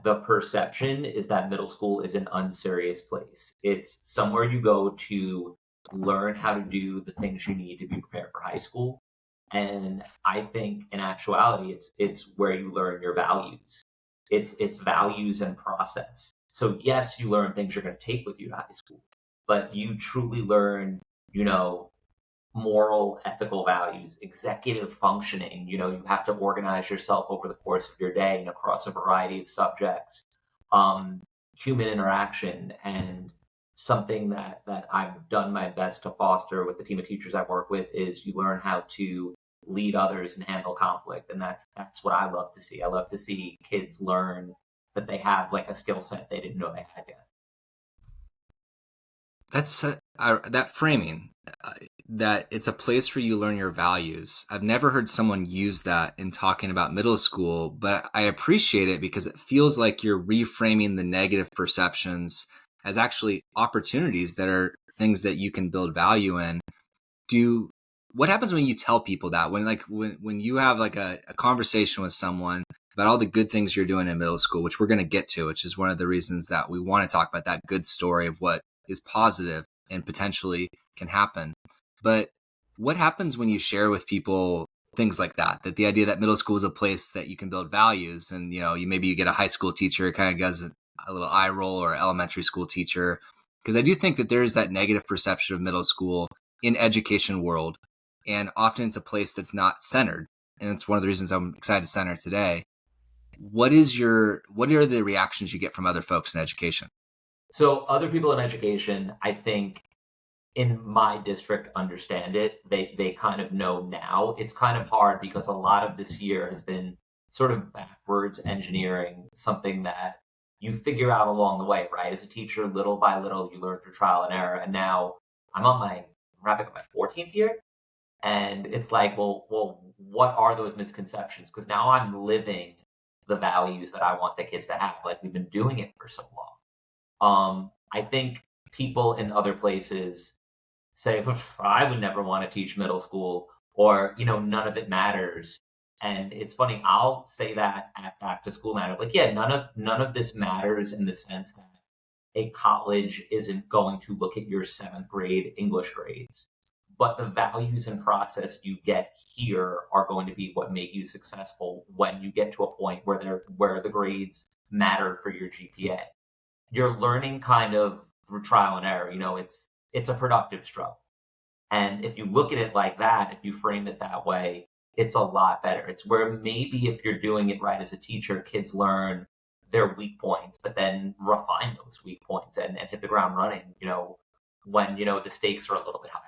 the perception is that middle school is an unserious place. It's somewhere you go to learn how to do the things you need to be prepared for high school. And I think in actuality, it's where you learn your values. It's values and process. So yes, you learn things you're going to take with you to high school, but you truly learn, you know, moral, ethical values, executive functioning. You have to organize yourself over the course of your day and across a variety of subjects, um, human interaction, and something that I've done my best to foster with the team of teachers I work with is you learn how to lead others and handle conflict, and that's what I love to see. I love to see kids learn that they have like a skill set they didn't know they had yet. That's that framing, that it's a place where you learn your values. I've never heard someone use that in talking about middle school, but I appreciate it because it feels like you're reframing the negative perceptions as actually opportunities that are things that you can build value in. Do What happens when you tell people that, when you have like a conversation with someone about all the good things you're doing in middle school, which we're going to get to, which is one of the reasons that we want to talk about that good story of what is positive and potentially can happen. But what happens when you share with people things like that the idea that middle school is a place that you can build values, and you get a high school teacher, it kind of does a little eye roll, or elementary school teacher, because I do think that there is that negative perception of middle school in education world, and often it's a place that's not centered, and it's one of the reasons I'm excited to center today. What are the reactions you get from other folks in education? So other people in education, I think in my district understand it. They kind of know now. It's kind of hard because a lot of this year has been sort of backwards engineering, something that you figure out along the way, right? As a teacher, little by little, you learn through trial and error. And now I'm wrapping up my 14th year, and it's like, well, what are those misconceptions? Because now I'm living the values that I want the kids to have. Like we've been doing it for so long. I think people in other places say, I would never want to teach middle school, or, none of it matters. And it's funny, I'll say that at back to school matter. Like, yeah, none of this matters in the sense that a college isn't going to look at your seventh grade English grades. But the values and process you get here are going to be what make you successful when you get to a point where the grades matter for your GPA. You're learning kind of through trial and error. It's a productive struggle. And if you look at it like that, if you frame it that way, it's a lot better. It's where maybe if you're doing it right as a teacher, kids learn their weak points, but then refine those weak points and hit the ground running, when, the stakes are a little bit higher.